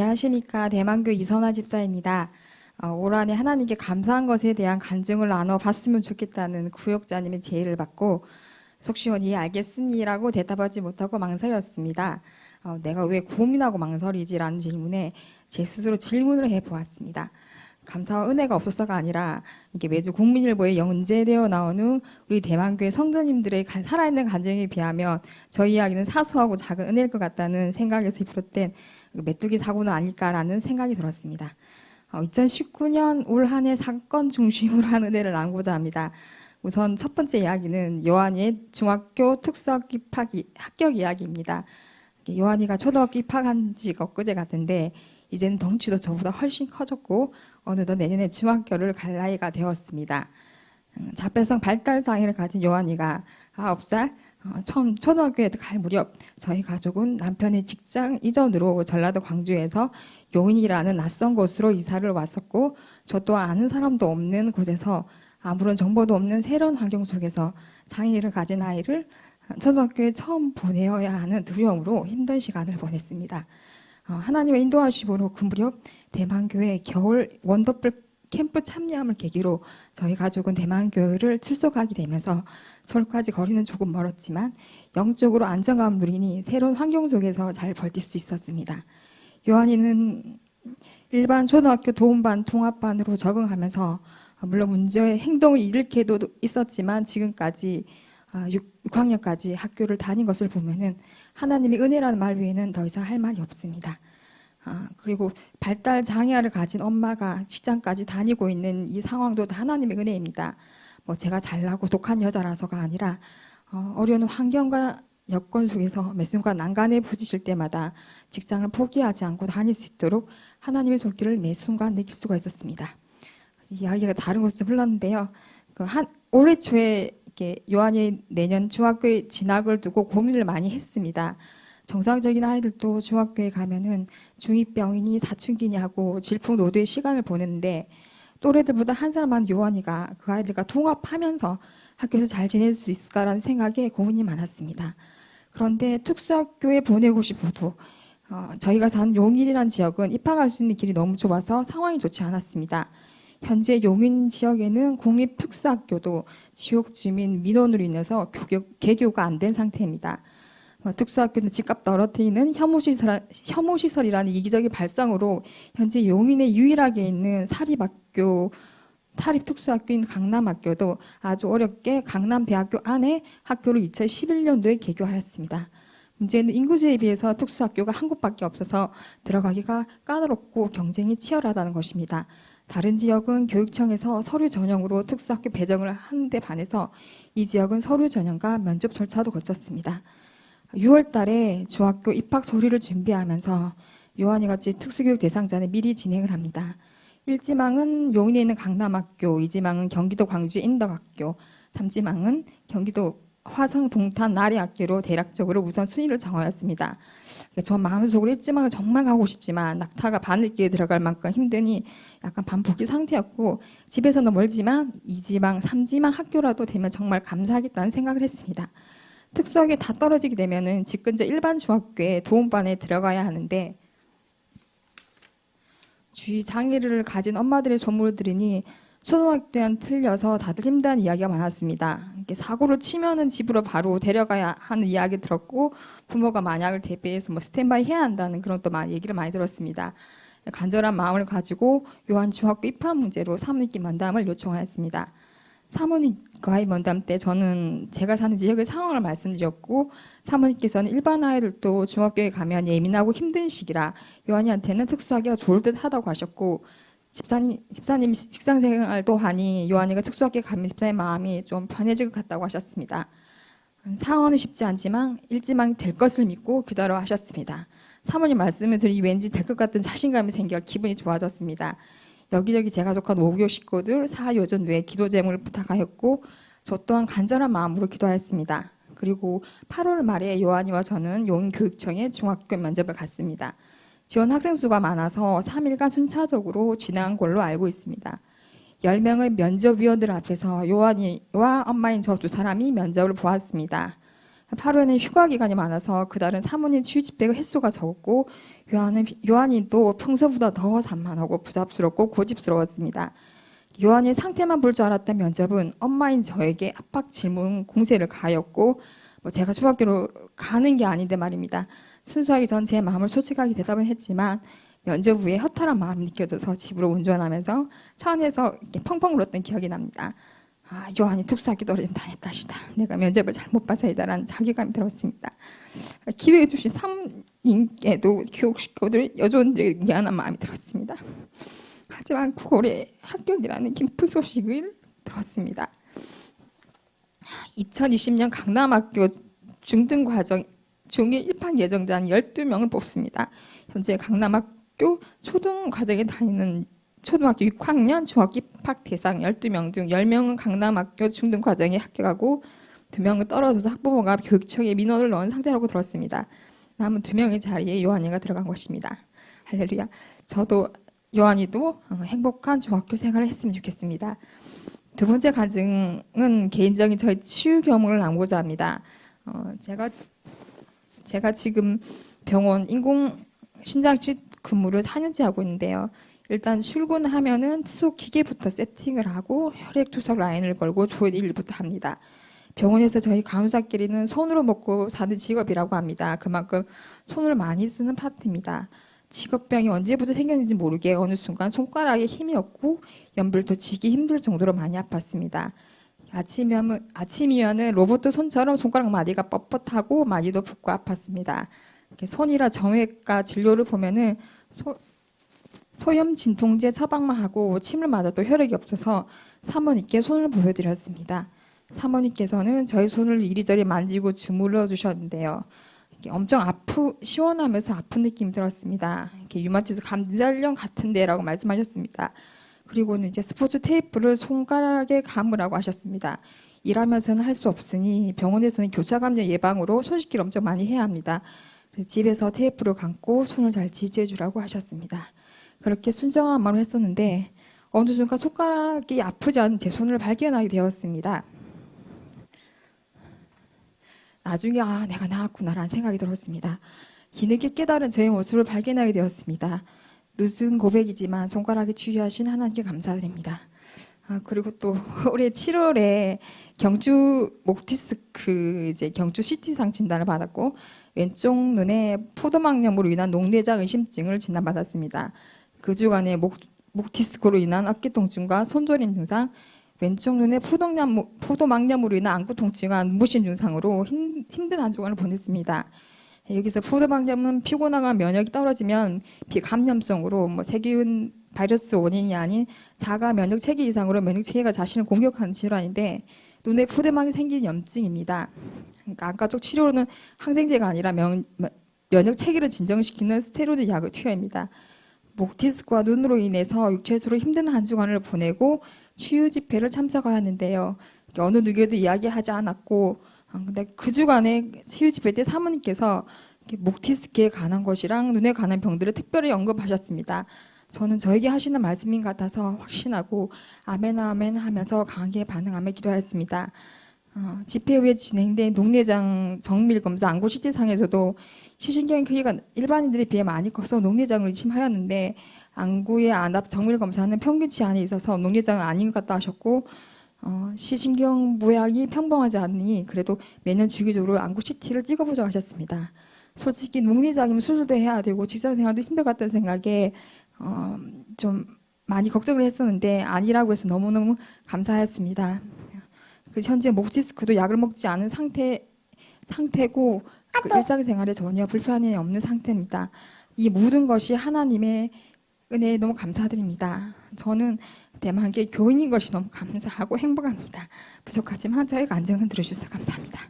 안녕하십니까. 대만교 이선화 집사입니다. 올 한해 하나님께 감사한 것에 대한 간증을 나눠봤으면 좋겠다는 구역자님의 제의를 받고 속 시원히 알겠습니다라고 대답하지 못하고 망설였습니다. 내가 왜 고민하고 망설이지라는 질문에 제 스스로 질문을 해보았습니다. 감사와 은혜가 없어서가 아니라 이게 매주 국민일보에 연재되어 나오는 우리 대만교회 성도님들의 살아있는 간증에 비하면 저희 이야기는 사소하고 작은 은혜일 것 같다는 생각에서 비롯된 메뚜기 사고는 아닐까라는 생각이 들었습니다. 2019년 올 한 해 사건 중심으로 한 은혜를 나누고자 합니다. 우선 첫 번째 이야기는 요한이의 중학교 특수학교 합격 이야기입니다. 요한이가 초등학교 입학한 지가 엊그제 같은데 이제는 덩치도 저보다 훨씬 커졌고 어느덧 내년에 중학교를 갈 나이가 되었습니다. 자폐성 발달 장애를 가진 요한이가 9살 처음 초등학교에 갈 무렵 저희 가족은 남편의 직장 이전으로 전라도 광주에서 용인이라는 낯선 곳으로 이사를 왔었고 저 또한 아는 사람도 없는 곳에서 아무런 정보도 없는 새로운 환경 속에서 장애를 가진 아이를 초등학교에 처음 보내어야 하는 두려움으로 힘든 시간을 보냈습니다. 하나님의 인도하심으로 그 무렵 대만교회 겨울 원더풀 캠프 참여함을 계기로 저희 가족은 대만교회를 출석하게 되면서 서울까지 거리는 조금 멀었지만 영적으로 안정감을 누리니 새로운 환경 속에서 잘 버틸 수 있었습니다. 요한이는 일반 초등학교 도움반 통합반으로 적응하면서 물론 문제의 행동을 일으켜도 있었지만 지금까지 6학년까지 학교를 다닌 것을 보면은 하나님의 은혜라는 말 외에는 더 이상 할 말이 없습니다. 그리고 발달 장애를 가진 엄마가 직장까지 다니고 있는 이 상황도 다 하나님의 은혜입니다. 제가 잘나고 독한 여자라서가 아니라 어려운 환경과 여건 속에서 매 순간 난간에 부딪힐 때마다 직장을 포기하지 않고 다닐 수 있도록 하나님의 손길을 매 순간 느낄 수가 있었습니다. 이야기가 다른 곳으로 흘렀는데요. 올해 초에 요한이 내년 중학교에 진학을 두고 고민을 많이 했습니다. 정상적인 아이들도 중학교에 가면은 중2병이니 사춘기니 하고 질풍노도의 시간을 보내는데 또래들보다 한 살 많은 요한이가 그 아이들과 통합하면서 학교에서 잘 지낼 수 있을까라는 생각에 고민이 많았습니다. 그런데 특수학교에 보내고 싶어도 저희가 사는 용인이라는 지역은 입학할 수 있는 길이 너무 좁아서 상황이 좋지 않았습니다. 현재 용인 지역에는 공립특수학교도 지역 주민 민원으로 인해서 개교가 안 된 상태입니다. 특수학교는 집값 떨어뜨리는 혐오시설이라는 이기적인 발상으로 현재 용인에 유일하게 있는 사립특수학교인 강남학교도 아주 어렵게 강남대학교 안에 학교를 2011년도에 개교하였습니다. 문제는 인구수에 비해서 특수학교가 한 곳밖에 없어서 들어가기가 까다롭고 경쟁이 치열하다는 것입니다. 다른 지역은 교육청에서 서류 전형으로 특수학교 배정을 하는데 반해서 이 지역은 서류 전형과 면접 절차도 거쳤습니다. 6월 달에 중학교 입학 서류를 준비하면서 요한이 같이 특수교육 대상자는 미리 진행을 합니다. 1지망은 용인에 있는 강남학교, 2지망은 경기도 광주 인덕학교, 3지망은 경기도 화성 동탄 나래학교로 대략적으로 우선 순위를 정하였습니다. 저 마음속으로 1지망을 정말 가고 싶지만 낙타가 바늘기에 들어갈 만큼 힘드니 약간 반포기 상태였고 집에서는 멀지만 2지망, 3지망 학교라도 되면 정말 감사하겠다는 생각을 했습니다. 특수학교에 다 떨어지게 되면은 집 근처 일반 중학교에 도움반에 들어가야 하는데 주위 장애를 가진 엄마들의 소문을 들으니 초등학교 때는 틀려서 다들 힘든 이야기가 많았습니다. 사고를 치면은 집으로 바로 데려가야 하는 이야기 들었고 부모가 만약을 대비해서 스탠바이 해야 한다는 그런 또 얘기를 많이 들었습니다. 간절한 마음을 가지고 요한 중학교 입학 문제로 사모님께 면담을 요청하였습니다. 사모님과의 면담 때 저는 제가 사는 지역의 상황을 말씀드렸고 사모님께서는 일반 아이들도 중학교에 가면 예민하고 힘든 시기라 요한이한테는 특수학교가 좋을 듯 하다고 하셨고 집사님 직장생활도 하니 요한이가 특수학교에 가면 집사님 마음이 좀 편해질 것 같다고 하셨습니다. 상황은 쉽지 않지만 1지망이 될 것을 믿고 기다려 하셨습니다. 사모님 말씀을 들으니 왠지 될 것 같은 자신감이 생겨 기분이 좋아졌습니다. 여기저기 제가 속한 5교 식구들 사요전 외에 기도 제목을 부탁하였고 저 또한 간절한 마음으로 기도하였습니다. 그리고 8월 말에 요한이와 저는 용인교육청에 중학교 면접을 갔습니다. 지원 학생 수가 많아서 3일간 순차적으로 진행한 걸로 알고 있습니다. 10명의 면접위원들 앞에서 요한이와 엄마인 저 두 사람이 면접을 보았습니다. 8월에는 휴가 기간이 많아서 그달은 사모님 치유 집회가 횟수가 적었고 요한이 또 평소보다 더 산만하고 부잡스럽고 고집스러웠습니다. 요한이 상태만 볼 줄 알았던 면접은 엄마인 저에게 압박 질문 공세를 가했고 제가 중학교로 가는 게 아닌데 말입니다. 순수하기 전 제 마음을 솔직하게 대답은 했지만 면접 후에 허탈한 마음이 느껴져서 집으로 운전하면서 차 안에서 이렇게 펑펑 울었던 기억이 납니다. 요한이 특수학교 떨어지면 다 내 탓이다. 내가 면접을 잘못 봐서이다라는 자괴감이 들었습니다. 기도해 주신 사모님께도 교육식구들 여전히 미안한 마음이 들었습니다. 하지만 9월에 합격이라는 기쁜 소식을 들었습니다. 2020년 강남학교 중등과정 중1 입학 예정자 12명을 뽑습니다. 현재 강남학교 초등과정에 다니는 초등학교 6학년 중학교 입학 대상 12명 중 10명은 강남학교 중등과정에 합격하고 2명은 떨어져서 학부모가 교육청에 민원을 넣은 상태라고 들었습니다. 남은 2명의 자리에 요한이가 들어간 것입니다. 할렐루야. 저도 요한이도 행복한 중학교 생활을 했으면 좋겠습니다. 두 번째 간증은 개인적인 저희 치유 경험을 나누고자 합니다. 제가 지금 병원 인공신장치 근무를 4년째 하고 있는데요. 일단 출근하면은 투석 기계부터 세팅을 하고 혈액 투석 라인을 걸고 조회 일부터 합니다. 병원에서 저희 간호사끼리는 손으로 먹고 사는 직업이라고 합니다. 그만큼 손을 많이 쓰는 파트입니다. 직업병이 언제부터 생겼는지 모르게 어느 순간 손가락에 힘이 없고 연불도 쥐기 힘들 정도로 많이 아팠습니다. 아침이면은 로봇 손처럼 손가락 마디가 뻣뻣하고 마디도 붓고 아팠습니다. 손이라 정외과 진료를 보면은 소염 진통제 처방만 하고 침을 맞아도 혈액이 없어서 사모님께 손을 보여드렸습니다. 사모님께서는 저희 손을 이리저리 만지고 주물러 주셨는데요. 엄청 시원하면서 아픈 느낌이 들었습니다. 유마티스 감절염 같은데라고 말씀하셨습니다. 그리고는 이제 스포츠 테이프를 손가락에 감으라고 하셨습니다. 일하면서는 할 수 없으니 병원에서는 교차 감염 예방으로 손 씻기를 엄청 많이 해야 합니다. 그래서 집에서 테이프를 감고 손을 잘 지지해 주라고 하셨습니다. 그렇게 순정한 마음으로 했었는데 어느 순간 손가락이 아프지 않은 제 손을 발견하게 되었습니다. 나중에 내가 나았구나라는 생각이 들었습니다. 뒤늦게 깨달은 저의 모습을 발견하게 되었습니다. 늦은 고백이지만 손가락에 치유하신 하나님께 감사드립니다. 그리고 또 올해 7월에 경주 목디스크 경주 CT상 진단을 받았고 왼쪽 눈에 포도막염으로 인한 녹내장 의심증을 진단받았습니다. 그 주간에 목디스크로 인한 어깨 통증과 손저림 증상, 왼쪽 눈에 포도막염으로 인한 안구 통증과 눈부신 증상으로 힘든 한 주간을 보냈습니다. 여기서 포도막염은 피곤함과 면역이 떨어지면 비감염성으로 세균 바이러스 원인이 아닌 자가 면역 체계 이상으로 면역 체계가 자신을 공격하는 질환인데 눈에 포도막이 생긴 염증입니다. 그러니까 아까 쪽 치료로는 항생제가 아니라 면역 체계를 진정시키는 스테로이드 약을 투여합니다. 목 디스크와 눈으로 인해서 육체적으로 힘든 한 주간을 보내고 치유 집회를 참석하였는데요. 어느 누구에도 이야기하지 않았고 근데 그 주간에 치유 집회 때 사모님께서 목 디스크에 관한 것이랑 눈에 관한 병들을 특별히 언급하셨습니다. 저는 저에게 하시는 말씀인 것 같아서 확신하고 아멘 아멘 하면서 강하게 반응하며 기도하였습니다. 집회 후에 진행된 녹내장 정밀 검사 안구 CT상에서도 시신경 크기가 일반인들에 비해 많이 커서 녹내장을 의심하였는데 안구의 안압 정밀 검사는 평균치 안에 있어서 녹내장은 아닌 것 같다 하셨고 시신경 모양이 평범하지 않으니 그래도 매년 주기적으로 안구 CT를 찍어보자고 하셨습니다. 솔직히 녹내장이면 수술도 해야 되고 직장생활도 힘들 것 같다는 생각에 좀 많이 걱정을 했었는데 아니라고 해서 너무너무 감사했습니다. 현재 목 디스크도 약을 먹지 않은 상태고 일상생활에 전혀 불편함이 없는 상태입니다. 이 모든 것이 하나님의 은혜에 너무 감사드립니다. 저는 대만계 교인인 것이 너무 감사하고 행복합니다. 부족하지만 저희 간증을 들어주셔서 감사합니다.